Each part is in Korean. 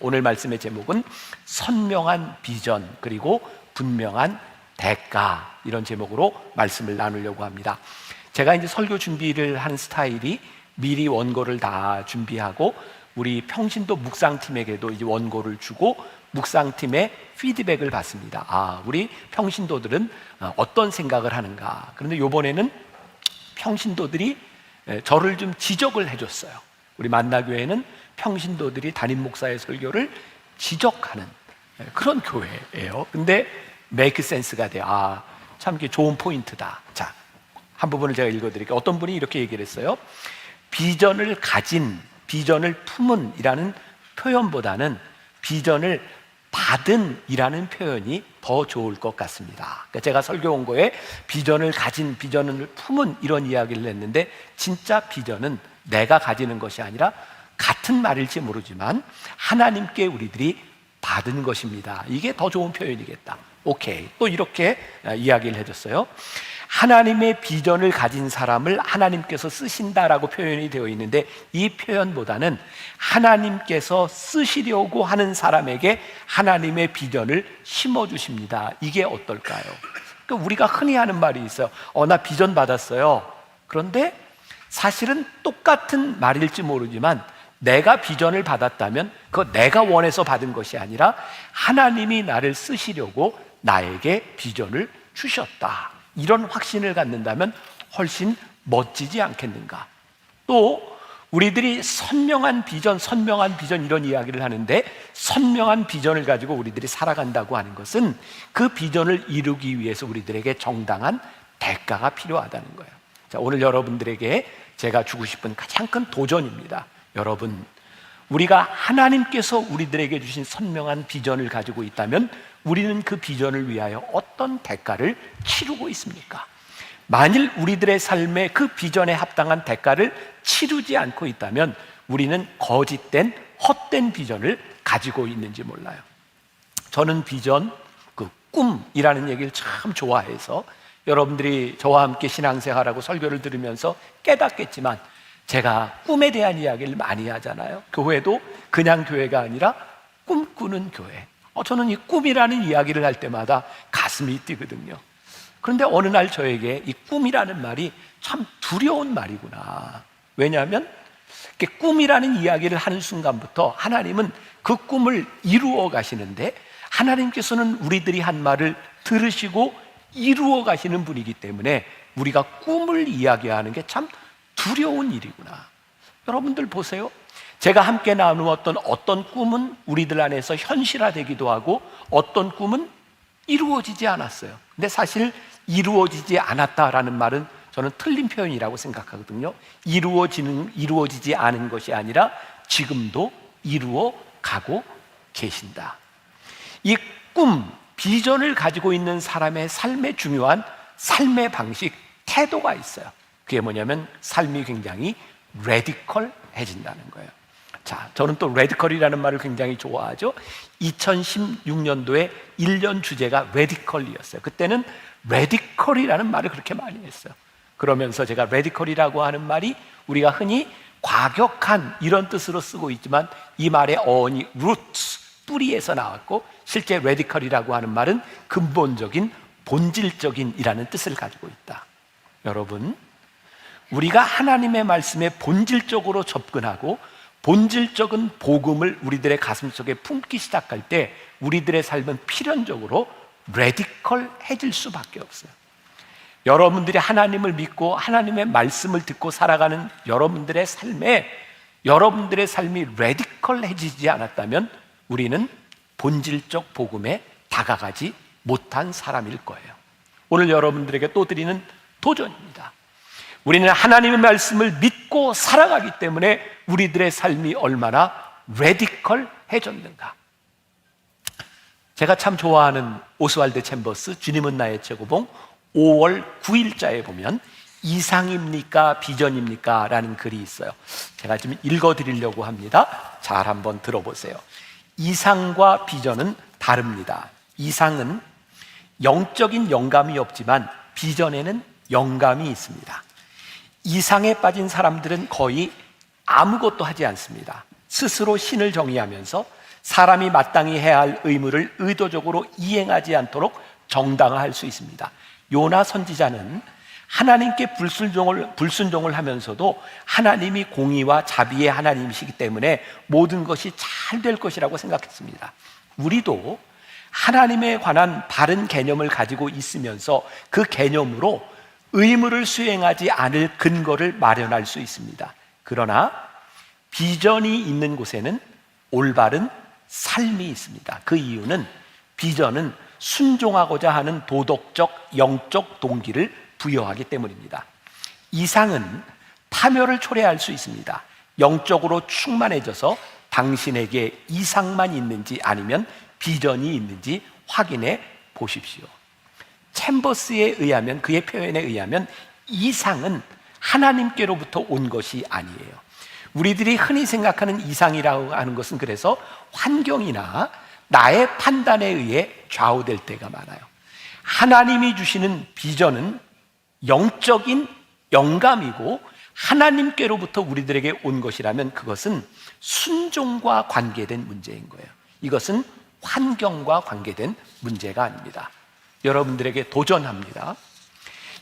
오늘 말씀의 제목은 선명한 비전 그리고 분명한 대가, 이런 제목으로 말씀을 나누려고 합니다. 제가 이제 설교 준비를 하는 스타일이 미리 원고를 다 준비하고 우리 평신도 묵상팀에게도 이제 원고를 주고 묵상팀의 피드백을 받습니다. 우리 평신도들은 어떤 생각을 하는가. 그런데 이번에는 평신도들이 저를 좀 지적을 해줬어요. 우리 만나교회는 평신도들이 담임 목사의 설교를 지적하는 그런 교회예요. 근데 make sense가 돼요. 참 좋은 포인트다. 자, 한 부분을 제가 읽어드릴게요. 어떤 분이 이렇게 얘기를 했어요. 비전을 가진, 비전을 품은 이라는 표현보다는 비전을 받은 이라는 표현이 더 좋을 것 같습니다. 그러니까 제가 설교 원고에 비전을 가진, 비전을 품은 이런 이야기를 했는데, 진짜 비전은 내가 가지는 것이 아니라 같은 말일지 모르지만 하나님께 우리들이 받은 것입니다. 이게 더 좋은 표현이겠다. 오케이. 또 이렇게 이야기를 해줬어요. 하나님의 비전을 가진 사람을 하나님께서 쓰신다라고 표현이 되어 있는데, 이 표현보다는 하나님께서 쓰시려고 하는 사람에게 하나님의 비전을 심어주십니다. 이게 어떨까요? 그러니까 우리가 흔히 하는 말이 있어요. 나 비전 받았어요. 그런데 사실은 똑같은 말일지 모르지만 내가 비전을 받았다면 그거 내가 원해서 받은 것이 아니라 하나님이 나를 쓰시려고 나에게 비전을 주셨다. 이런 확신을 갖는다면 훨씬 멋지지 않겠는가. 또 우리들이 선명한 비전 이런 이야기를 하는데, 선명한 비전을 가지고 우리들이 살아간다고 하는 것은 그 비전을 이루기 위해서 우리들에게 정당한 대가가 필요하다는 거예요. 자, 오늘 여러분들에게 제가 주고 싶은 가장 큰 도전입니다. 여러분, 우리가 하나님께서 우리들에게 주신 선명한 비전을 가지고 있다면 우리는 그 비전을 위하여 어떤 대가를 치르고 있습니까? 만일 우리들의 삶에 그 비전에 합당한 대가를 치르지 않고 있다면 우리는 거짓된 헛된 비전을 가지고 있는지 몰라요. 저는 비전, 꿈이라는 얘기를 참 좋아해서 여러분들이 저와 함께 신앙생활하고 설교를 들으면서 깨닫겠지만 제가 꿈에 대한 이야기를 많이 하잖아요. 교회도 그냥 교회가 아니라 꿈꾸는 교회. 저는 이 꿈이라는 이야기를 할 때마다 가슴이 뛰거든요. 그런데 어느 날 저에게 이 꿈이라는 말이 참 두려운 말이구나. 왜냐하면 꿈이라는 이야기를 하는 순간부터 하나님은 그 꿈을 이루어 가시는데, 하나님께서는 우리들이 한 말을 들으시고 이루어 가시는 분이기 때문에 우리가 꿈을 이야기하는 게 참 두려운 일이구나. 여러분들 보세요. 제가 함께 나누었던 어떤 꿈은 우리들 안에서 현실화되기도 하고 어떤 꿈은 이루어지지 않았어요. 근데 사실 이루어지지 않았다라는 말은 저는 틀린 표현이라고 생각하거든요. 이루어지지 않은 것이 아니라 지금도 이루어 가고 계신다. 이 꿈, 비전을 가지고 있는 사람의 삶에 중요한 삶의 방식, 태도가 있어요. 그게 뭐냐면 삶이 굉장히 레디컬해진다는 거예요. 자, 저는 또 레디컬이라는 말을 굉장히 좋아하죠. 2016년도에 1년 주제가 레디컬이었어요. 그때는 레디컬이라는 말을 그렇게 많이 했어요. 그러면서 제가 레디컬이라고 하는 말이 우리가 흔히 과격한 이런 뜻으로 쓰고 있지만 이 말의 어원이 roots, 뿌리에서 나왔고, 실제 레디컬이라고 하는 말은 근본적인, 본질적인 이라는 뜻을 가지고 있다. 여러분, 우리가 하나님의 말씀에 본질적으로 접근하고 본질적인 복음을 우리들의 가슴속에 품기 시작할 때 우리들의 삶은 필연적으로 레디컬해질 수밖에 없어요. 여러분들이 하나님을 믿고 하나님의 말씀을 듣고 살아가는 여러분들의 삶이 레디컬해지지 않았다면 우리는 본질적 복음에 다가가지 못한 사람일 거예요. 오늘 여러분들에게 또 드리는 도전입니다. 우리는 하나님의 말씀을 믿고 살아가기 때문에 우리들의 삶이 얼마나 레디컬해졌는가. 제가 참 좋아하는 오스왈드 챔버스 주님은 나의 최고봉 5월 9일자에 보면 이상입니까 비전입니까? 라는 글이 있어요. 제가 좀 읽어드리려고 합니다. 잘 한번 들어보세요. 이상과 비전은 다릅니다. 이상은 영적인 영감이 없지만 비전에는 영감이 있습니다. 이상에 빠진 사람들은 거의 아무것도 하지 않습니다. 스스로 신을 정의하면서 사람이 마땅히 해야 할 의무를 의도적으로 이행하지 않도록 정당화할 수 있습니다. 요나 선지자는 하나님께 불순종을 하면서도 하나님이 공의와 자비의 하나님이시기 때문에 모든 것이 잘 될 것이라고 생각했습니다. 우리도 하나님에 관한 바른 개념을 가지고 있으면서 그 개념으로 의무를 수행하지 않을 근거를 마련할 수 있습니다. 그러나 비전이 있는 곳에는 올바른 삶이 있습니다. 그 이유는 비전은 순종하고자 하는 도덕적, 영적 동기를 부여하기 때문입니다. 이상은 파멸을 초래할 수 있습니다. 영적으로 충만해져서 당신에게 이상만 있는지 아니면 비전이 있는지 확인해 보십시오. 챔버스에 의하면, 그의 표현에 의하면 이상은 하나님께로부터 온 것이 아니에요. 우리들이 흔히 생각하는 이상이라고 하는 것은 그래서 환경이나 나의 판단에 의해 좌우될 때가 많아요. 하나님이 주시는 비전은 영적인 영감이고 하나님께로부터 우리들에게 온 것이라면 그것은 순종과 관계된 문제인 거예요. 이것은 환경과 관계된 문제가 아닙니다. 여러분들에게 도전합니다.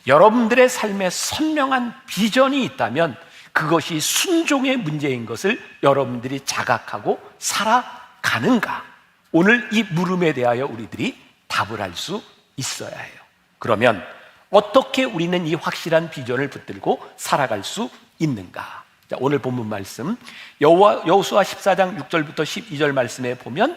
여러분들의 삶에 선명한 비전이 있다면 그것이 순종의 문제인 것을 여러분들이 자각하고 살아가는가? 오늘 이 물음에 대하여 우리들이 답을 할 수 있어야 해요. 그러면 어떻게 우리는 이 확실한 비전을 붙들고 살아갈 수 있는가? 자, 오늘 본문 말씀 여호수아 14장 6절부터 12절 말씀에 보면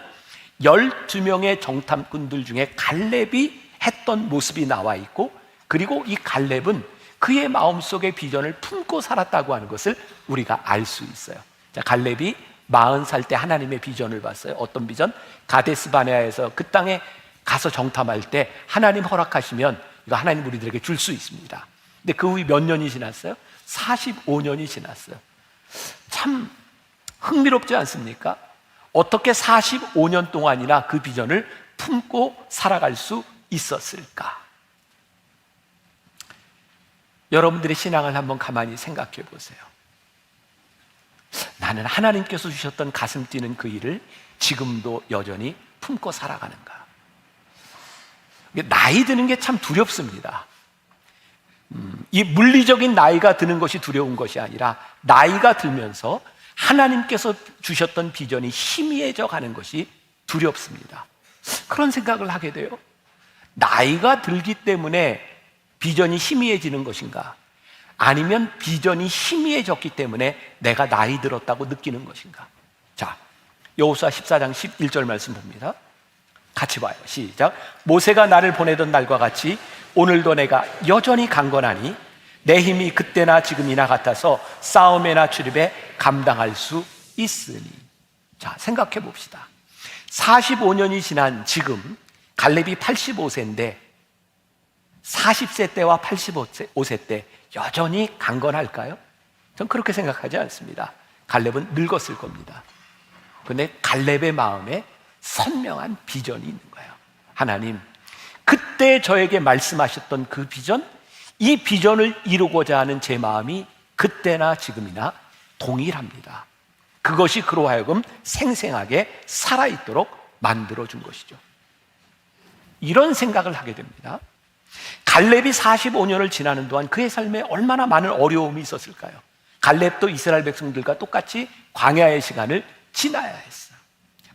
12명의 정탐꾼들 중에 갈렙이 했던 모습이 나와 있고, 그리고 이 갈렙은 그의 마음속의 비전을 품고 살았다고 하는 것을 우리가 알 수 있어요. 자, 갈렙이 40살 때 하나님의 비전을 봤어요. 어떤 비전? 가데스 바네아에서 그 땅에 가서 정탐할 때 하나님 허락하시면 이거 하나님 우리들에게 줄 수 있습니다. 근데 그 후에 몇 년이 지났어요? 45년이 지났어요. 참 흥미롭지 않습니까? 어떻게 45년 동안이나 그 비전을 품고 살아갈 수 있었을까? 여러분들의 신앙을 한번 가만히 생각해 보세요. 나는 하나님께서 주셨던 가슴 뛰는 그 일을 지금도 여전히 품고 살아가는가? 나이 드는 게 참 두렵습니다. 이 물리적인 나이가 드는 것이 두려운 것이 아니라 나이가 들면서 하나님께서 주셨던 비전이 희미해져 가는 것이 두렵습니다. 그런 생각을 하게 돼요. 나이가 들기 때문에 비전이 희미해지는 것인가? 아니면 비전이 희미해졌기 때문에 내가 나이 들었다고 느끼는 것인가? 자, 여호수아 14장 11절 말씀 봅니다. 같이 봐요. 시작. 모세가 나를 보내던 날과 같이 오늘도 내가 여전히 강건하니 내 힘이 그때나 지금이나 같아서 싸움에나 출입에 감당할 수 있으니. 자, 생각해 봅시다. 45년이 지난 지금 갈렙이 85세인데 40세 때와 85세 때 여전히 강건할까요? 전 그렇게 생각하지 않습니다. 갈렙은 늙었을 겁니다. 그런데 갈렙의 마음에 선명한 비전이 있는 거예요. 하나님, 그때 저에게 말씀하셨던 그 비전, 이 비전을 이루고자 하는 제 마음이 그때나 지금이나 동일합니다. 그것이 그로 하여금 생생하게 살아있도록 만들어준 것이죠. 이런 생각을 하게 됩니다. 갈렙이 45년을 지나는 동안 그의 삶에 얼마나 많은 어려움이 있었을까요? 갈렙도 이스라엘 백성들과 똑같이 광야의 시간을 지나야 했어요.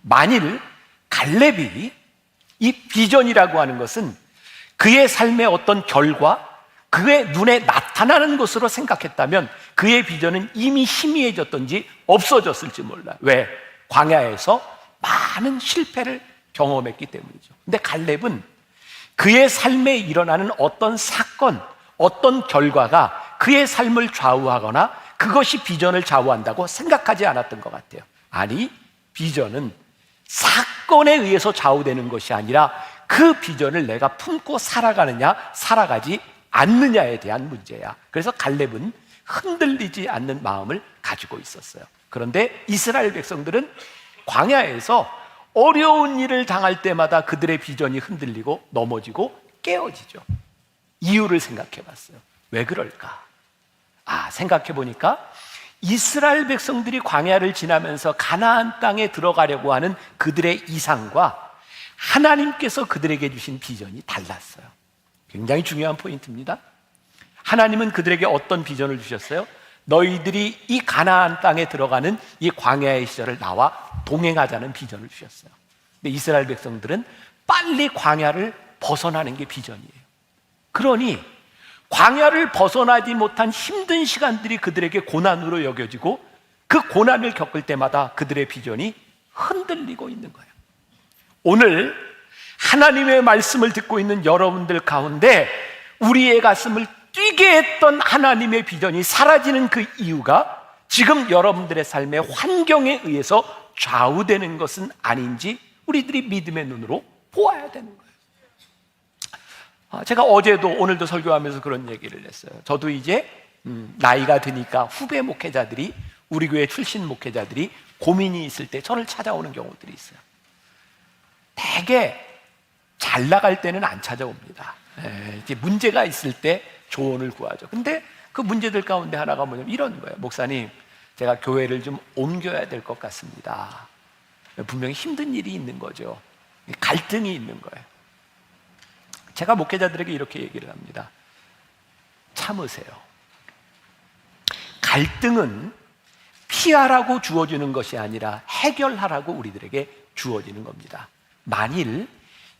만일 갈렙이 이 비전이라고 하는 것은 그의 삶의 어떤 결과, 그의 눈에 나타나는 것으로 생각했다면 그의 비전은 이미 희미해졌던지 없어졌을지 몰라요. 왜? 광야에서 많은 실패를 경험했기 때문이죠. 근데 갈렙은 그의 삶에 일어나는 어떤 사건, 어떤 결과가 그의 삶을 좌우하거나 그것이 비전을 좌우한다고 생각하지 않았던 것 같아요. 아니, 비전은 사건에 의해서 좌우되는 것이 아니라 그 비전을 내가 품고 살아가느냐, 살아가지 않느냐에 대한 문제야. 그래서 갈렙은 흔들리지 않는 마음을 가지고 있었어요. 그런데 이스라엘 백성들은 광야에서 어려운 일을 당할 때마다 그들의 비전이 흔들리고 넘어지고 깨어지죠. 이유를 생각해 봤어요. 왜 그럴까? 생각해 보니까 이스라엘 백성들이 광야를 지나면서 가나안 땅에 들어가려고 하는 그들의 이상과 하나님께서 그들에게 주신 비전이 달랐어요. 굉장히 중요한 포인트입니다. 하나님은 그들에게 어떤 비전을 주셨어요? 너희들이 이 가나안 땅에 들어가는 이 광야의 시절을 나와 동행하자는 비전을 주셨어요. 근데 이스라엘 백성들은 빨리 광야를 벗어나는 게 비전이에요. 그러니 광야를 벗어나지 못한 힘든 시간들이 그들에게 고난으로 여겨지고 그 고난을 겪을 때마다 그들의 비전이 흔들리고 있는 거예요. 오늘 하나님의 말씀을 듣고 있는 여러분들 가운데 우리의 가슴을 뛰게 했던 하나님의 비전이 사라지는 그 이유가 지금 여러분들의 삶의 환경에 의해서 좌우되는 것은 아닌지 우리들이 믿음의 눈으로 보아야 되는 거예요. 제가 어제도 오늘도 설교하면서 그런 얘기를 했어요. 저도 이제 나이가 드니까 후배 목회자들이, 우리 교회 출신 목회자들이 고민이 있을 때 저를 찾아오는 경우들이 있어요. 되게 잘 나갈 때는 안 찾아옵니다. 이제 문제가 있을 때 조언을 구하죠. 근데 그 문제들 가운데 하나가 뭐냐면 이런 거예요. 목사님, 제가 교회를 좀 옮겨야 될 것 같습니다. 분명히 힘든 일이 있는 거죠. 갈등이 있는 거예요. 제가 목회자들에게 이렇게 얘기를 합니다. 참으세요. 갈등은 피하라고 주어지는 것이 아니라 해결하라고 우리들에게 주어지는 겁니다. 만일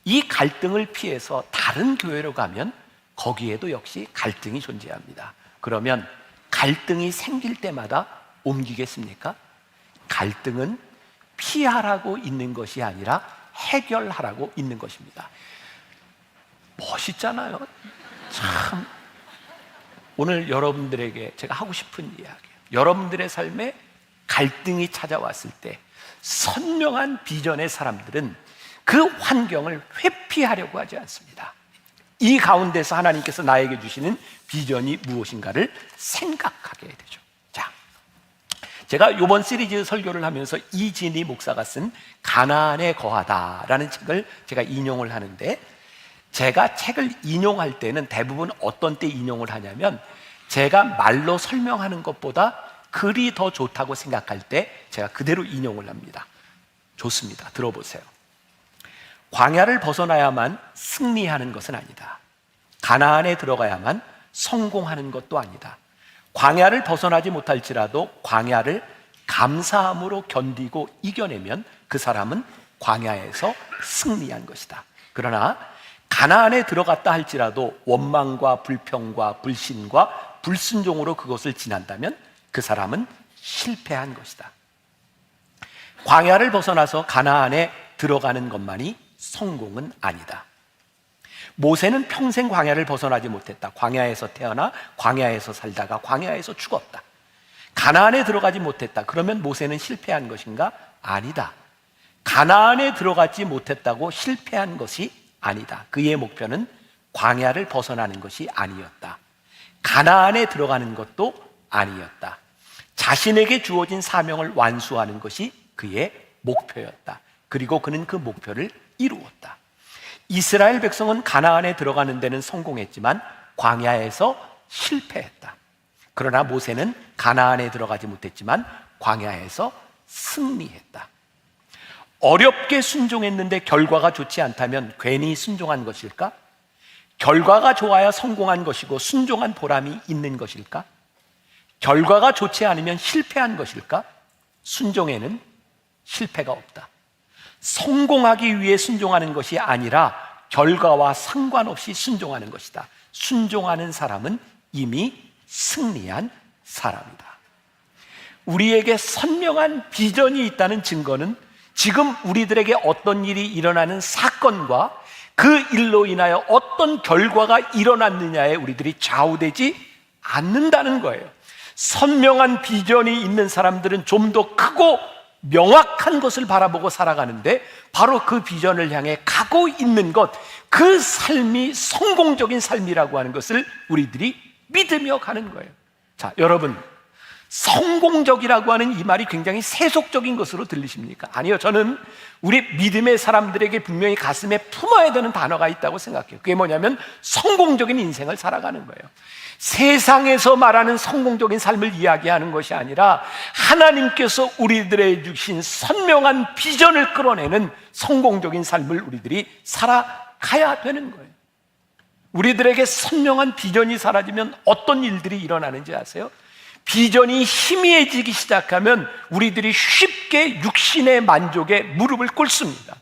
이 갈등을 피해서 다른 교회로 가면 거기에도 역시 갈등이 존재합니다. 그러면 갈등이 생길 때마다 옮기겠습니까? 갈등은 피하라고 있는 것이 아니라 해결하라고 있는 것입니다. 멋있잖아요. 참, 오늘 여러분들에게 제가 하고 싶은 이야기예요. 여러분들의 삶에 갈등이 찾아왔을 때 선명한 비전의 사람들은 그 환경을 회피하려고 하지 않습니다. 이 가운데서 하나님께서 나에게 주시는 비전이 무엇인가를 생각하게 되죠. 자, 제가 이번 시리즈 설교를 하면서 이진희 목사가 쓴 가나안에 거하다라는 책을 제가 인용을 하는데, 제가 책을 인용할 때는 대부분 어떤 때 인용을 하냐면 제가 말로 설명하는 것보다 글이 더 좋다고 생각할 때 제가 그대로 인용을 합니다. 좋습니다. 들어보세요. 광야를 벗어나야만 승리하는 것은 아니다. 가나안에 들어가야만 성공하는 것도 아니다. 광야를 벗어나지 못할지라도 광야를 감사함으로 견디고 이겨내면 그 사람은 광야에서 승리한 것이다. 그러나 가나안에 들어갔다 할지라도 원망과 불평과 불신과 불순종으로 그것을 지난다면 그 사람은 실패한 것이다. 광야를 벗어나서 가나안에 들어가는 것만이 성공은 아니다. 모세는 평생 광야를 벗어나지 못했다. 광야에서 태어나 광야에서 살다가 광야에서 죽었다. 가나안에 들어가지 못했다. 그러면 모세는 실패한 것인가? 아니다. 가나안에 들어가지 못했다고 실패한 것이 아니다. 그의 목표는 광야를 벗어나는 것이 아니었다. 가나안에 들어가는 것도 아니었다. 자신에게 주어진 사명을 완수하는 것이 그의 목표였다. 그리고 그는 그 목표를 이루었다. 이스라엘 백성은 가나안에 들어가는 데는 성공했지만 광야에서 실패했다. 그러나 모세는 가나안에 들어가지 못했지만 광야에서 승리했다. 어렵게 순종했는데 결과가 좋지 않다면 괜히 순종한 것일까? 결과가 좋아야 성공한 것이고 순종한 보람이 있는 것일까? 결과가 좋지 않으면 실패한 것일까? 순종에는 실패가 없다. 성공하기 위해 순종하는 것이 아니라 결과와 상관없이 순종하는 것이다. 순종하는 사람은 이미 승리한 사람이다. 우리에게 선명한 비전이 있다는 증거는 지금 우리들에게 어떤 일이 일어나는 사건과 그 일로 인하여 어떤 결과가 일어났느냐에 우리들이 좌우되지 않는다는 거예요. 선명한 비전이 있는 사람들은 좀 더 크고 명확한 것을 바라보고 살아가는데 바로 그 비전을 향해 가고 있는 것, 그 삶이 성공적인 삶이라고 하는 것을 우리들이 믿으며 가는 거예요. 자, 여러분, 성공적이라고 하는 이 말이 굉장히 세속적인 것으로 들리십니까? 아니요, 저는 우리 믿음의 사람들에게 분명히 가슴에 품어야 되는 단어가 있다고 생각해요. 그게 뭐냐면 성공적인 인생을 살아가는 거예요. 세상에서 말하는 성공적인 삶을 이야기하는 것이 아니라 하나님께서 우리들에게 주신 선명한 비전을 끌어내는 성공적인 삶을 우리들이 살아가야 되는 거예요. 우리들에게 선명한 비전이 사라지면 어떤 일들이 일어나는지 아세요? 비전이 희미해지기 시작하면 우리들이 쉽게 육신의 만족에 무릎을 꿇습니다.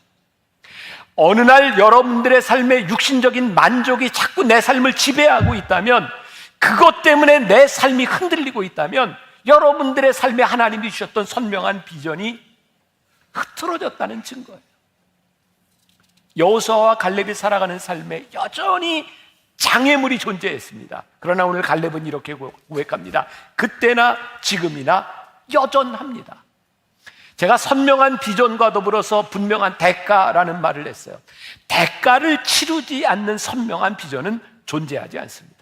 어느 날 여러분들의 삶에 육신적인 만족이 자꾸 내 삶을 지배하고 있다면, 그것 때문에 내 삶이 흔들리고 있다면 여러분들의 삶에 하나님이 주셨던 선명한 비전이 흐트러졌다는 증거예요. 여호수아와 갈렙이 살아가는 삶에 여전히 장애물이 존재했습니다. 그러나 오늘 갈렙은 이렇게 고백합니다. 그때나 지금이나 여전합니다. 제가 선명한 비전과 더불어서 분명한 대가라는 말을 했어요. 대가를 치르지 않는 선명한 비전은 존재하지 않습니다.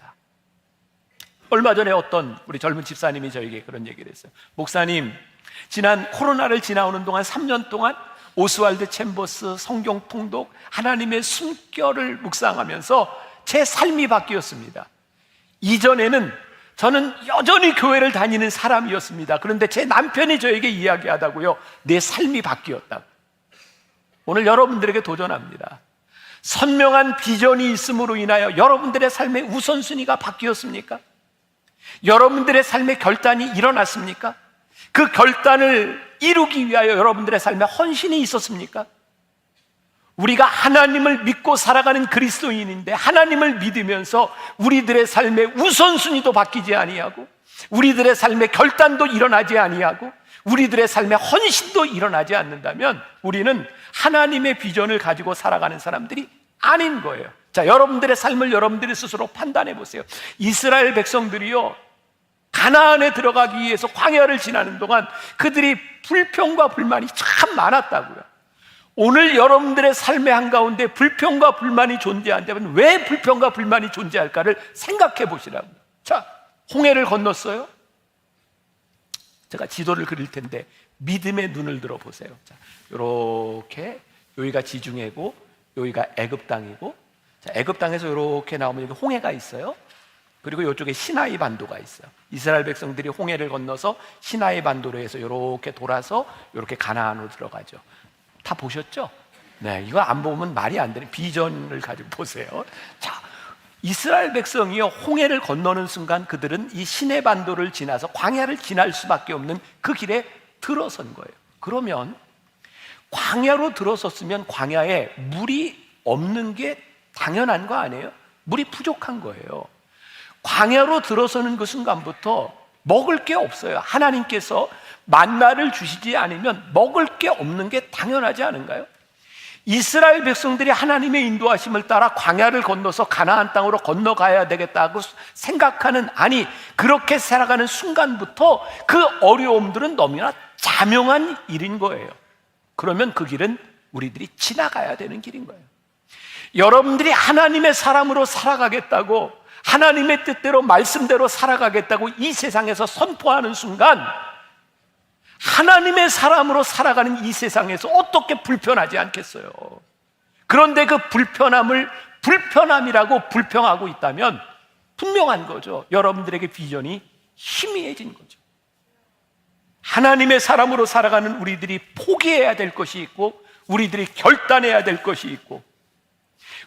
얼마 전에 어떤 우리 젊은 집사님이 저에게 그런 얘기를 했어요. 목사님, 지난 코로나를 지나오는 동안 3년 동안 오스왈드 챔버스 성경 통독 하나님의 숨결을 묵상하면서 제 삶이 바뀌었습니다. 이전에는 저는 여전히 교회를 다니는 사람이었습니다. 그런데 제 남편이 저에게 이야기하다고요, 내 삶이 바뀌었다고. 오늘 여러분들에게 도전합니다. 선명한 비전이 있음으로 인하여 여러분들의 삶의 우선순위가 바뀌었습니까? 여러분들의 삶의 결단이 일어났습니까? 그 결단을 이루기 위하여 여러분들의 삶에 헌신이 있었습니까? 우리가 하나님을 믿고 살아가는 그리스도인인데 하나님을 믿으면서 우리들의 삶의 우선순위도 바뀌지 아니하고 우리들의 삶의 결단도 일어나지 아니하고 우리들의 삶의 헌신도 일어나지 않는다면 우리는 하나님의 비전을 가지고 살아가는 사람들이 아닌 거예요. 자, 여러분들의 삶을 여러분들이 스스로 판단해 보세요. 이스라엘 백성들이요, 가나안에 들어가기 위해서 광야를 지나는 동안 그들이 불평과 불만이 참 많았다고요. 오늘 여러분들의 삶의 한가운데 불평과 불만이 존재한다면 왜 불평과 불만이 존재할까를 생각해 보시라고요. 자, 홍해를 건넜어요. 제가 지도를 그릴 텐데 믿음의 눈을 들어 보세요. 자, 이렇게 여기가 지중해고 여기가 애굽 땅이고, 자, 애굽 땅에서 이렇게 나오면 여기 홍해가 있어요. 그리고 이쪽에 시나이 반도가 있어요. 이스라엘 백성들이 홍해를 건너서 시나이 반도로 해서 이렇게 돌아서 이렇게 가나안으로 들어가죠. 다 보셨죠? 네, 이거 안 보면 말이 안 되는 비전을 가지고 보세요. 자, 이스라엘 백성이요, 홍해를 건너는 순간 그들은 이 시내 반도를 지나서 광야를 지날 수밖에 없는 그 길에 들어선 거예요. 그러면 광야로 들어섰으면 광야에 물이 없는 게 당연한 거 아니에요? 물이 부족한 거예요. 광야로 들어서는 그 순간부터 먹을 게 없어요. 하나님께서 만나를 주시지 않으면 먹을 게 없는 게 당연하지 않은가요? 이스라엘 백성들이 하나님의 인도하심을 따라 광야를 건너서 가나안 땅으로 건너가야 되겠다고 생각하는, 아니 그렇게 살아가는 순간부터 그 어려움들은 너무나 자명한 일인 거예요. 그러면 그 길은 우리들이 지나가야 되는 길인 거예요. 여러분들이 하나님의 사람으로 살아가겠다고, 하나님의 뜻대로 말씀대로 살아가겠다고 이 세상에서 선포하는 순간 하나님의 사람으로 살아가는 이 세상에서 어떻게 불편하지 않겠어요? 그런데 그 불편함을 불편함이라고 불평하고 있다면 분명한 거죠. 여러분들에게 비전이 희미해진 거죠. 하나님의 사람으로 살아가는 우리들이 포기해야 될 것이 있고 우리들이 결단해야 될 것이 있고,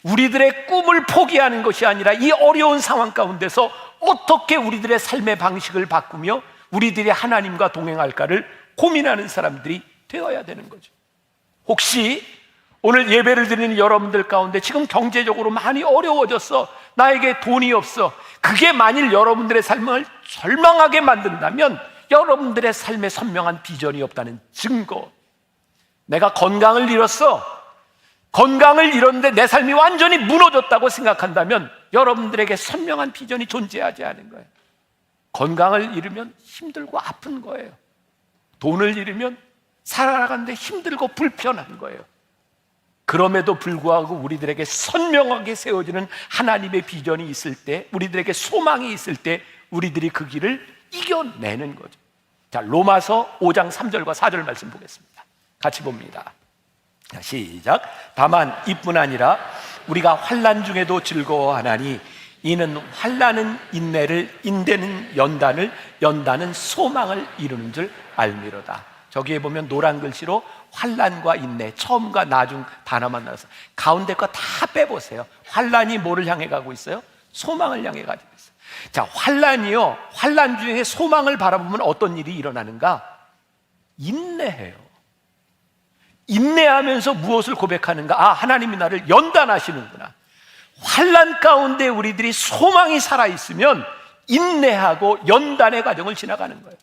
우리들의 꿈을 포기하는 것이 아니라 이 어려운 상황 가운데서 어떻게 우리들의 삶의 방식을 바꾸며 우리들이 하나님과 동행할까를 고민하는 사람들이 되어야 되는 거죠. 혹시 오늘 예배를 드리는 여러분들 가운데 지금 경제적으로 많이 어려워졌어, 나에게 돈이 없어, 그게 만일 여러분들의 삶을 절망하게 만든다면 여러분들의 삶에 선명한 비전이 없다는 증거. 내가 건강을 잃었어, 건강을 잃었는데 내 삶이 완전히 무너졌다고 생각한다면 여러분들에게 선명한 비전이 존재하지 않은 거예요. 건강을 잃으면 힘들고 아픈 거예요. 돈을 잃으면 살아가는데 힘들고 불편한 거예요. 그럼에도 불구하고 우리들에게 선명하게 세워지는 하나님의 비전이 있을 때, 우리들에게 소망이 있을 때 우리들이 그 길을 이겨내는 거죠. 자, 로마서 5장 3절과 4절 말씀 보겠습니다. 같이 봅니다. 자, 시작. 다만 이뿐 아니라 우리가 환난 중에도 즐거워하나니 이는 환난은 인내를, 인내는 연단을, 연단은 소망을 이루는 줄 알미로다. 저기에 보면 노란 글씨로 환난과 인내, 처음과 나중 단어만 나와서 가운데 거 다 빼보세요. 환난이 뭐를 향해 가고 있어요? 소망을 향해 가지고 있어요. 자, 환난이요, 환난 중에 소망을 바라보면 어떤 일이 일어나는가? 인내해요. 인내하면서 무엇을 고백하는가? 아, 하나님이 나를 연단하시는구나. 환난 가운데 우리들이 소망이 살아있으면 인내하고 연단의 과정을 지나가는 거예요.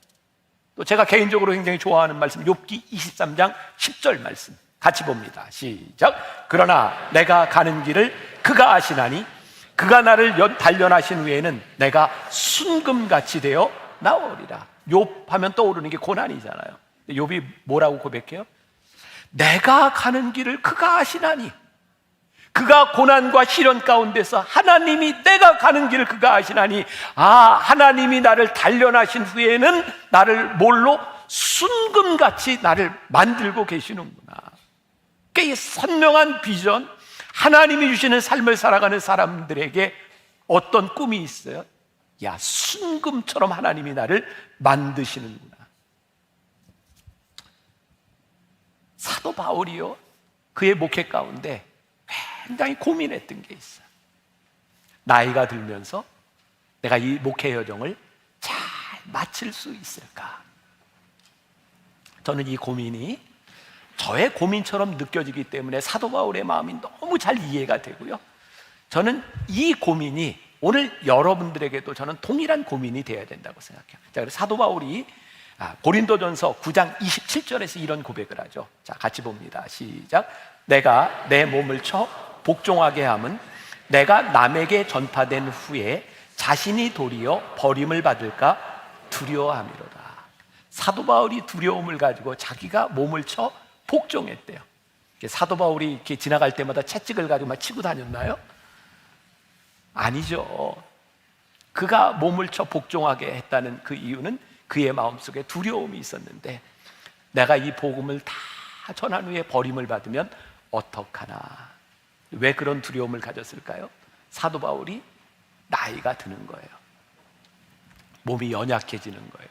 또 제가 개인적으로 굉장히 좋아하는 말씀, 욥기 23장 10절 말씀 같이 봅니다. 시작. 그러나 내가 가는 길을 그가 아시나니 그가 나를 단련하신 후에는 내가 순금같이 되어 나오리라. 욥 하면 떠오르는 게 고난이잖아요. 욥이 뭐라고 고백해요? 내가 가는 길을 그가 아시나니, 그가 고난과 시련 가운데서 하나님이 내가 가는 길을 그가 아시나니, 아, 하나님이 나를 단련하신 후에는 나를 뭘로? 순금같이 나를 만들고 계시는구나. 이 선명한 비전, 하나님이 주시는 삶을 살아가는 사람들에게 어떤 꿈이 있어요? 야, 순금처럼 하나님이 나를 만드시는구나. 사도 바울이요, 그의 목회 가운데 굉장히 고민했던 게 있어요. 나이가 들면서 내가 이 목회 여정을 잘 마칠 수 있을까? 저는 이 고민이 저의 고민처럼 느껴지기 때문에 사도 바울의 마음이 너무 잘 이해가 되고요, 저는 이 고민이 오늘 여러분들에게도 저는 동일한 고민이 되어야 된다고 생각해요. 자, 그래서 사도 바울이 고린도전서 9장 27절에서 이런 고백을 하죠. 자, 같이 봅니다. 시작. 내가 내 몸을 쳐 복종하게 함은 내가 남에게 전파된 후에 자신이 도리어 버림을 받을까 두려워함이로다. 사도 바울이 두려움을 가지고 자기가 몸을 쳐 복종했대요. 사도 바울이 이렇게 지나갈 때마다 채찍을 가지고 막 치고 다녔나요? 아니죠. 그가 몸을 쳐 복종하게 했다는 그 이유는 그의 마음속에 두려움이 있었는데, 내가 이 복음을 다 전한 후에 버림을 받으면 어떡하나. 왜 그런 두려움을 가졌을까요? 사도 바울이 나이가 드는 거예요. 몸이 연약해지는 거예요.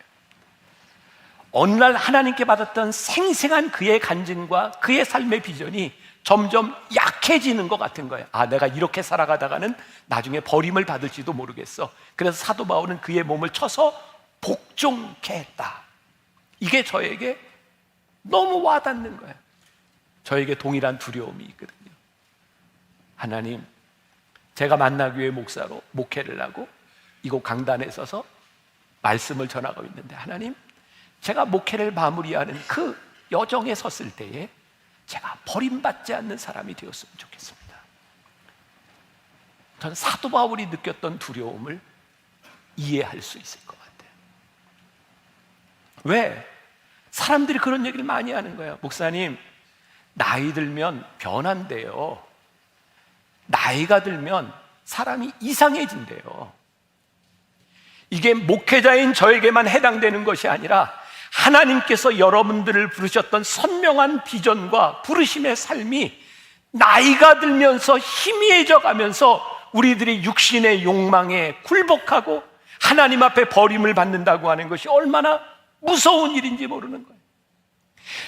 어느 날 하나님께 받았던 생생한 그의 간증과 그의 삶의 비전이 점점 약해지는 것 같은 거예요. 아, 내가 이렇게 살아가다가는 나중에 버림을 받을지도 모르겠어. 그래서 사도 바울은 그의 몸을 쳐서 복종케 했다. 이게 저에게 너무 와닿는 거예요. 저에게 동일한 두려움이 있거든요. 하나님, 제가 만나교회 목사로 목회를 하고 이곳 강단에 서서 말씀을 전하고 있는데, 하나님, 제가 목회를 마무리하는 그 여정에 섰을 때에 제가 버림받지 않는 사람이 되었으면 좋겠습니다. 저는 사도 바울이 느꼈던 두려움을 이해할 수 있을 것 같아요. 왜? 사람들이 그런 얘기를 많이 하는 거예요. 목사님, 나이 들면 변한대요. 나이가 들면 사람이 이상해진대요. 이게 목회자인 저에게만 해당되는 것이 아니라 하나님께서 여러분들을 부르셨던 선명한 비전과 부르심의 삶이 나이가 들면서 희미해져 가면서 우리들이 육신의 욕망에 굴복하고 하나님 앞에 버림을 받는다고 하는 것이 얼마나 무서운 일인지 모르는 거예요.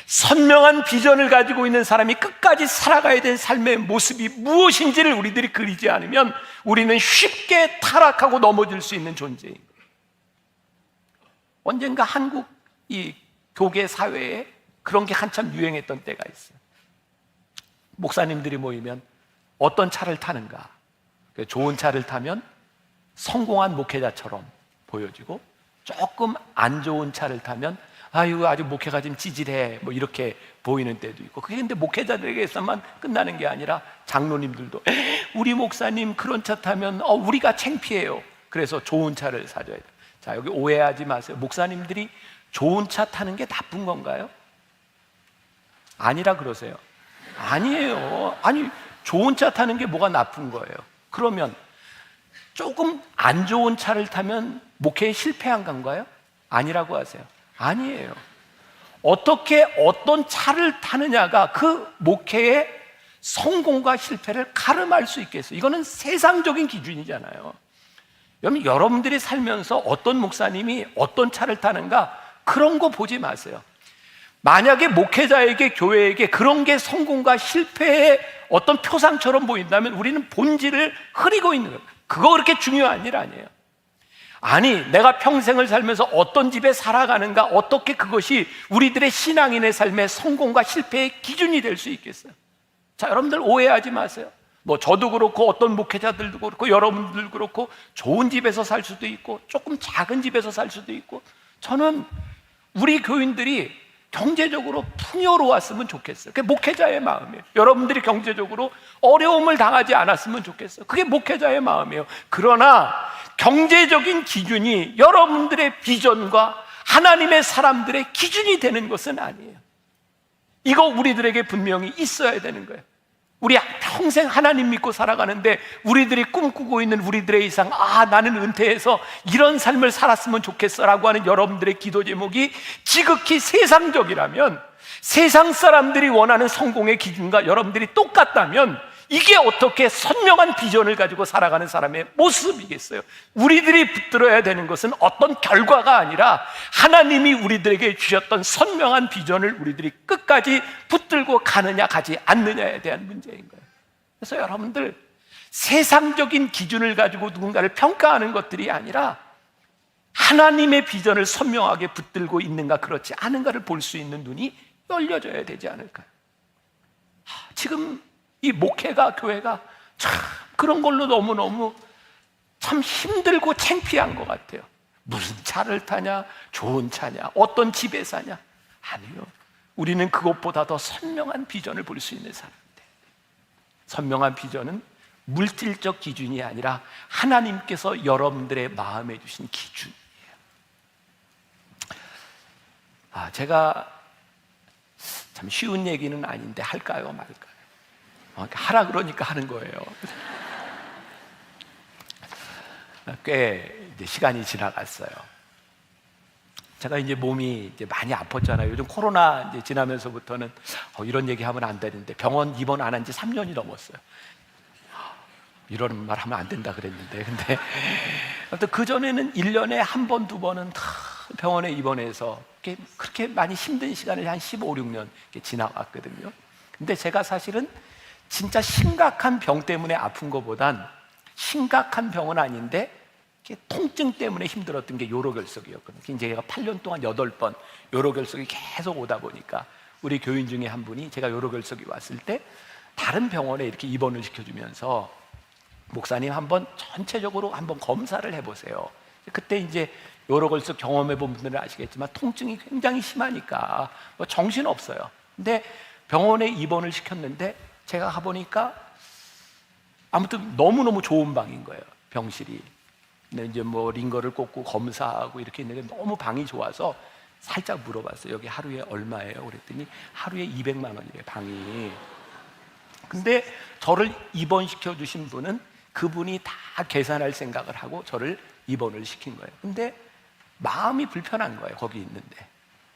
선명한 비전을 가지고 있는 사람이 끝까지 살아가야 될 삶의 모습이 무엇인지를 우리들이 그리지 않으면 우리는 쉽게 타락하고 넘어질 수 있는 존재인 거예요. 언젠가 한국 이 교계 사회에 그런 게 한참 유행했던 때가 있어요. 목사님들이 모이면 어떤 차를 타는가? 좋은 차를 타면 성공한 목회자처럼 보여지고, 조금 안 좋은 차를 타면 아유, 아주 목회가 좀 찌질해, 뭐 이렇게 보이는 때도 있고. 그게 근데 목회자들에게서만 끝나는 게 아니라 장로님들도 우리 목사님 그런 차 타면 우리가 창피해요. 그래서 좋은 차를 사줘야 돼요. 자, 여기 오해하지 마세요. 목사님들이 좋은 차 타는 게 나쁜 건가요? 아니라 그러세요. 아니에요. 아니, 좋은 차 타는 게 뭐가 나쁜 거예요? 그러면 조금 안 좋은 차를 타면 목회에 실패한 건가요? 아니라고 하세요. 아니에요. 어떻게 어떤 차를 타느냐가 그 목회의 성공과 실패를 가름할 수 있겠어요. 이거는 세상적인 기준이잖아요. 여러분들이 살면서 어떤 목사님이 어떤 차를 타는가 그런 거 보지 마세요. 만약에 목회자에게, 교회에게 그런 게 성공과 실패의 어떤 표상처럼 보인다면 우리는 본질을 흐리고 있는 거예요. 그거 그렇게 중요한 일 아니에요. 아니, 내가 평생을 살면서 어떤 집에 살아가는가, 어떻게 그것이 우리들의 신앙인의 삶의 성공과 실패의 기준이 될 수 있겠어요? 자, 여러분들 오해하지 마세요. 뭐 저도 그렇고 어떤 목회자들도 그렇고 여러분들 그렇고 좋은 집에서 살 수도 있고 조금 작은 집에서 살 수도 있고, 저는 우리 교인들이 경제적으로 풍요로웠으면 좋겠어요. 그게 목회자의 마음이에요. 여러분들이 경제적으로 어려움을 당하지 않았으면 좋겠어요. 그게 목회자의 마음이에요. 그러나 경제적인 기준이 여러분들의 비전과 하나님의 사람들의 기준이 되는 것은 아니에요. 이거 우리들에게 분명히 있어야 되는 거예요. 우리 평생 하나님 믿고 살아가는데 우리들이 꿈꾸고 있는 우리들의 이상, 나는 은퇴해서 이런 삶을 살았으면 좋겠어라고 하는 여러분들의 기도 제목이 지극히 세상적이라면, 세상 사람들이 원하는 성공의 기준과 여러분들이 똑같다면 이게 어떻게 선명한 비전을 가지고 살아가는 사람의 모습이겠어요? 우리들이 붙들어야 되는 것은 어떤 결과가 아니라 하나님이 우리들에게 주셨던 선명한 비전을 우리들이 끝까지 붙들고 가느냐 가지 않느냐에 대한 문제인 거예요. 그래서 여러분들, 세상적인 기준을 가지고 누군가를 평가하는 것들이 아니라 하나님의 비전을 선명하게 붙들고 있는가 그렇지 않은가를 볼 수 있는 눈이 열려져야 되지 않을까요? 지금 이 목회가, 교회가 참 그런 걸로 너무너무 참 힘들고 창피한 것 같아요. 무슨 차를 타냐, 좋은 차냐, 어떤 집에 사냐. 아니요, 우리는 그것보다 더 선명한 비전을 볼 수 있는 사람인데, 선명한 비전은 물질적 기준이 아니라 하나님께서 여러분들의 마음에 주신 기준이에요. 제가 참 쉬운 얘기는 아닌데 할까요 말까요? 하라 그러니까 하는 거예요. 꽤 이제 시간이 지나갔어요. 제가 이제 몸이 이제 많이 아팠잖아요. 요즘 코로나 이제 지나면서부터는 이런 얘기 하면 안 되는데 병원 입원 안 한 지 3년이 넘었어요. 이런 말 하면 안 된다 그랬는데, 근데 아무튼 그 전에는 1년에 한 번, 두 번은 다 병원에 입원해서 그렇게 많이 힘든 시간을 한 15, 16년 지나왔거든요. 근데 제가 사실은 진짜 심각한 병 때문에 아픈 것보단 심각한 병은 아닌데 통증 때문에 힘들었던 게 요로결석이었거든요. 이제 제가 8년 동안 8번 요로결석이 계속 오다 보니까 우리 교인 중에 한 분이 제가 요로결석이 왔을 때 다른 병원에 이렇게 입원을 시켜주면서 목사님 한번 전체적으로 한번 검사를 해보세요. 그때 이제 요로결석 경험해본 분들은 아시겠지만 통증이 굉장히 심하니까 정신없어요. 근데 병원에 입원을 시켰는데 제가 가보니까 아무튼 너무너무 좋은 방인 거예요, 병실이. 근데 이제 뭐 링거를 꽂고 검사하고 이렇게 있는데 너무 방이 좋아서 살짝 물어봤어요. 여기 하루에 얼마예요? 그랬더니 하루에 200만 원이래요, 방이. 근데 저를 입원시켜 주신 분은 그분이 다 계산할 생각을 하고 저를 입원을 시킨 거예요. 근데 마음이 불편한 거예요, 거기 있는데.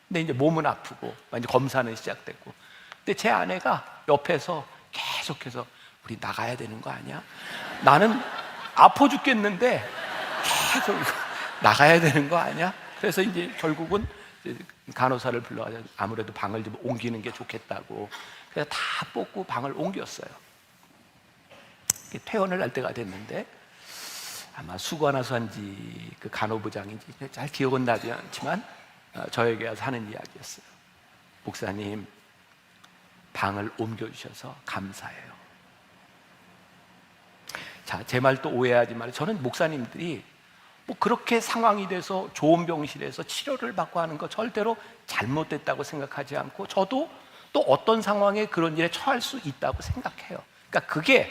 근데 이제 몸은 아프고 이제 검사는 시작됐고. 근데 제 아내가 옆에서 계속해서 우리 나가야 되는 거 아니야? 나는 아파 죽겠는데 계속 나가야 되는 거 아니야? 그래서 이제 결국은 간호사를 불러가지고 아무래도 방을 좀 옮기는 게 좋겠다고 그래서 다 뽑고 방을 옮겼어요. 퇴원을 할 때가 됐는데 아마 수관화수한지 그 간호부장인지 잘 기억은 나지 않지만 저에게 와서 하는 이야기였어요. 목사님, 방을 옮겨주셔서 감사해요. 자, 제 말 또 오해하지 말아요. 저는 목사님들이 뭐 그렇게 상황이 돼서 좋은 병실에서 치료를 받고 하는 거 절대로 잘못됐다고 생각하지 않고, 저도 또 어떤 상황에 그런 일에 처할 수 있다고 생각해요. 그러니까 그게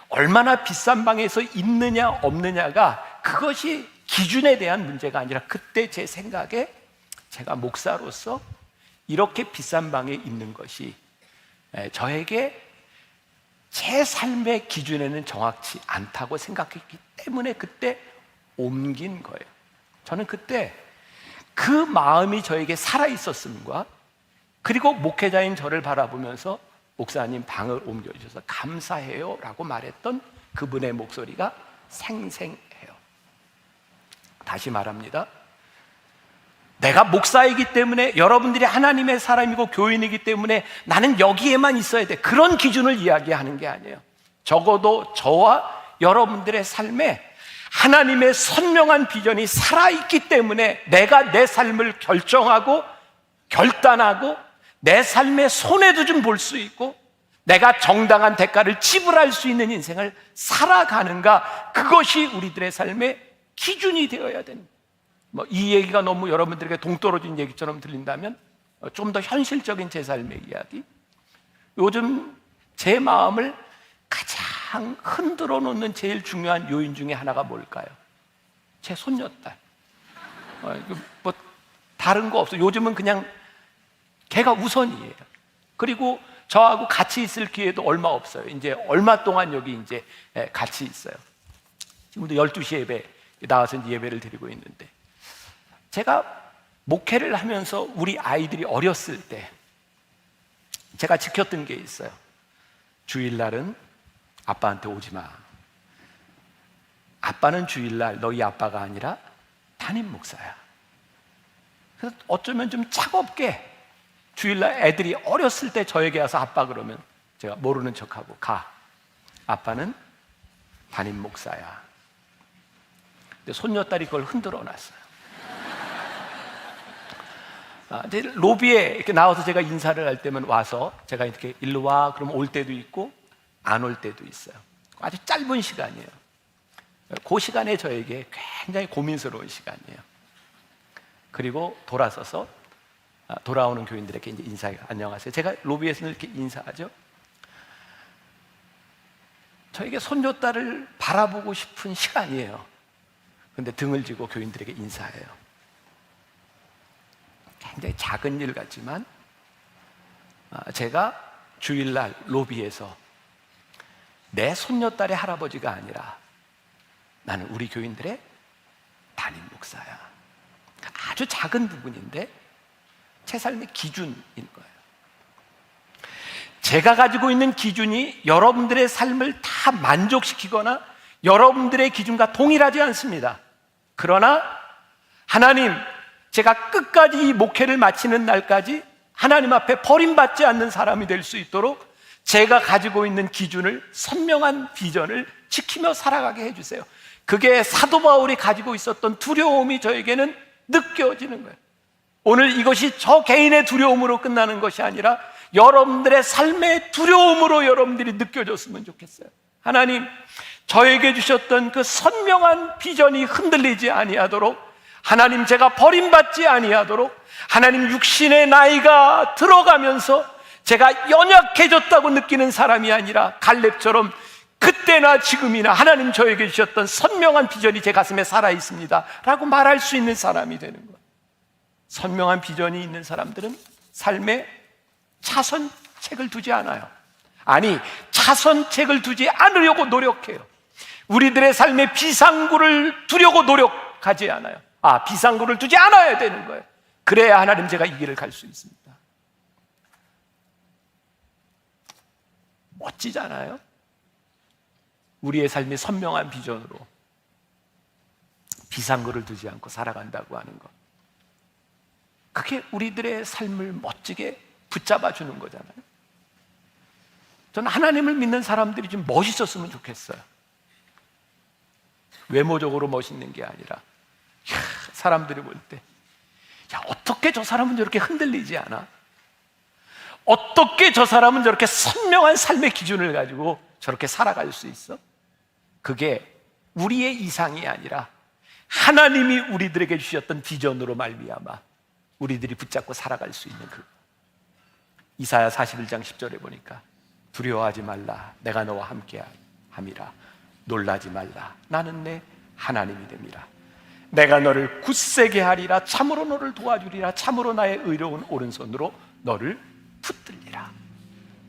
얼마나 비싼 방에서 있느냐 없느냐가 그것이 기준에 대한 문제가 아니라, 그때 제 생각에 제가 목사로서 이렇게 비싼 방에 있는 것이 저에게 제 삶의 기준에는 정확치 않다고 생각했기 때문에 그때 옮긴 거예요. 저는 그때 그 마음이 저에게 살아있었음과, 그리고 목회자인 저를 바라보면서 목사님 방을 옮겨주셔서 감사해요 라고 말했던 그분의 목소리가 생생해요. 다시 말합니다. 내가 목사이기 때문에, 여러분들이 하나님의 사람이고 교인이기 때문에 나는 여기에만 있어야 돼, 그런 기준을 이야기하는 게 아니에요. 적어도 저와 여러분들의 삶에 하나님의 선명한 비전이 살아있기 때문에 내가 내 삶을 결정하고 결단하고 내 삶의 손해도 좀 볼 수 있고 내가 정당한 대가를 지불할 수 있는 인생을 살아가는가, 그것이 우리들의 삶의 기준이 되어야 되는, 이 얘기가 너무 여러분들에게 동떨어진 얘기처럼 들린다면 좀 더 현실적인 제 삶의 이야기. 요즘 제 마음을 가장 흔들어 놓는 제일 중요한 요인 중에 하나가 뭘까요? 제 손녀딸. 뭐 다른 거 없어요. 요즘은 그냥 걔가 우선이에요. 그리고 저하고 같이 있을 기회도 얼마 없어요. 이제 얼마 동안 여기 이제 같이 있어요. 지금도 12시 예배 나와서 이제 예배를 드리고 있는데, 제가 목회를 하면서 우리 아이들이 어렸을 때 제가 지켰던 게 있어요. 주일날은 아빠한테 오지 마. 아빠는 주일날 너희 아빠가 아니라 담임 목사야. 그래서 어쩌면 좀 차갑게 주일날 애들이 어렸을 때 저에게 와서 아빠 그러면 제가 모르는 척하고 가. 아빠는 담임 목사야. 근데 손녀딸이 그걸 흔들어 놨어요. 로비에 이렇게 나와서 제가 인사를 할 때면 와서 제가 이렇게 일로 와 그러면 올 때도 있고 안 올 때도 있어요. 아주 짧은 시간이에요. 그 시간에 저에게 굉장히 고민스러운 시간이에요. 그리고 돌아서서 돌아오는 교인들에게 이제 인사해요. 안녕하세요. 제가 로비에서는 이렇게 인사하죠. 저에게 손녀딸을 바라보고 싶은 시간이에요. 근데 등을 지고 교인들에게 인사해요. 굉장히 작은 일 같지만 제가 주일날 로비에서 내 손녀딸의 할아버지가 아니라 나는 우리 교인들의 담임 목사야. 아주 작은 부분인데 제 삶의 기준인 거예요. 제가 가지고 있는 기준이 여러분들의 삶을 다 만족시키거나 여러분들의 기준과 동일하지 않습니다. 그러나 하나님, 제가 끝까지 이 목회를 마치는 날까지 하나님 앞에 버림받지 않는 사람이 될 수 있도록 제가 가지고 있는 기준을, 선명한 비전을 지키며 살아가게 해주세요. 그게 사도 바울이 가지고 있었던 두려움이 저에게는 느껴지는 거예요. 오늘 이것이 저 개인의 두려움으로 끝나는 것이 아니라 여러분들의 삶의 두려움으로 여러분들이 느껴졌으면 좋겠어요. 하나님, 저에게 주셨던 그 선명한 비전이 흔들리지 아니하도록, 하나님, 제가 버림받지 아니하도록, 하나님, 육신의 나이가 들어가면서 제가 연약해졌다고 느끼는 사람이 아니라 갈렙처럼 그때나 지금이나 하나님 저에게 주셨던 선명한 비전이 제 가슴에 살아있습니다 라고 말할 수 있는 사람이 되는 거예요. 선명한 비전이 있는 사람들은 삶에 차선책을 두지 않아요. 아니, 차선책을 두지 않으려고 노력해요. 우리들의 삶에 비상구를 두려고 노력하지 않아요. 비상구를 두지 않아야 되는 거예요. 그래야 하나님, 제가 이 길을 갈 수 있습니다. 멋지잖아요? 우리의 삶이 선명한 비전으로 비상구를 두지 않고 살아간다고 하는 것, 그게 우리들의 삶을 멋지게 붙잡아 주는 거잖아요. 저는 하나님을 믿는 사람들이 좀 멋있었으면 좋겠어요. 외모적으로 멋있는 게 아니라 사람들이 볼 때, 어떻게 저 사람은 저렇게 흔들리지 않아? 어떻게 저 사람은 저렇게 선명한 삶의 기준을 가지고 저렇게 살아갈 수 있어? 그게 우리의 이상이 아니라 하나님이 우리들에게 주셨던 비전으로 말미암아 우리들이 붙잡고 살아갈 수 있는 그 이사야 41장 10절에 보니까 두려워하지 말라, 내가 너와 함께 함이라. 놀라지 말라, 나는 내 하나님이 됨이라. 내가 너를 굳세게 하리라. 참으로 너를 도와주리라. 참으로 나의 의로운 오른손으로 너를 붙들리라.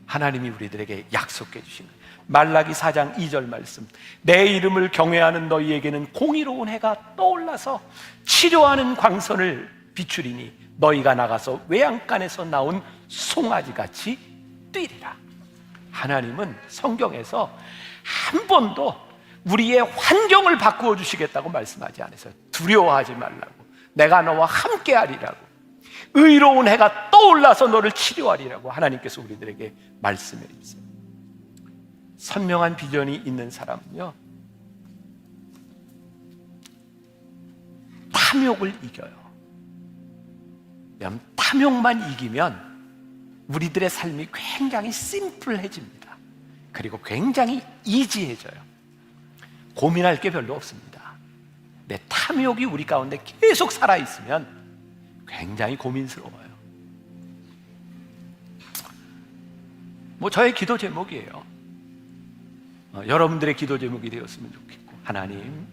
하나님이 우리들에게 약속해 주신 거예요. 말라기 4장 2절 말씀, 내 이름을 경외하는 너희에게는 공의로운 해가 떠올라서 치료하는 광선을 비추리니 너희가 나가서 외양간에서 나온 송아지같이 뛰리라. 하나님은 성경에서 한 번도 우리의 환경을 바꾸어 주시겠다고 말씀하지 않으세요. 두려워하지 말라고, 내가 너와 함께 하리라고, 의로운 해가 떠올라서 너를 치료하리라고 하나님께서 우리들에게 말씀해 주세요. 선명한 비전이 있는 사람은요, 탐욕을 이겨요. 여러분, 탐욕만 이기면 우리들의 삶이 굉장히 심플해집니다. 그리고 굉장히 이지해져요. 고민할 게 별로 없습니다. 내 탐욕이 우리 가운데 계속 살아있으면 굉장히 고민스러워요. 저의 기도 제목이에요. 여러분들의 기도 제목이 되었으면 좋겠고, 하나님,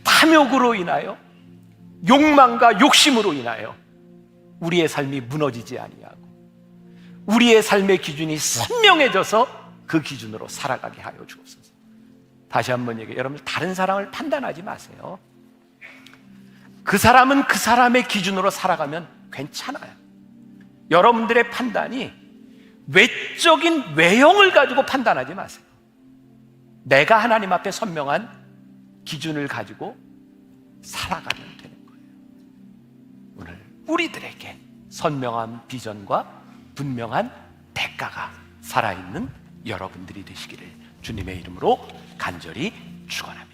탐욕으로 인하여, 욕망과 욕심으로 인하여 우리의 삶이 무너지지 아니하고 우리의 삶의 기준이 선명해져서 그 기준으로 살아가게 하여 주옵소서. 다시 한번 얘기해요. 여러분들, 다른 사람을 판단하지 마세요. 그 사람은 그 사람의 기준으로 살아가면 괜찮아요. 여러분들의 판단이 외적인 외형을 가지고 판단하지 마세요. 내가 하나님 앞에 선명한 기준을 가지고 살아가면 되는 거예요. 오늘 우리들에게 선명한 비전과 분명한 대가가 살아있는 여러분들이 되시기를 주님의 이름으로 간절히 축원합니다.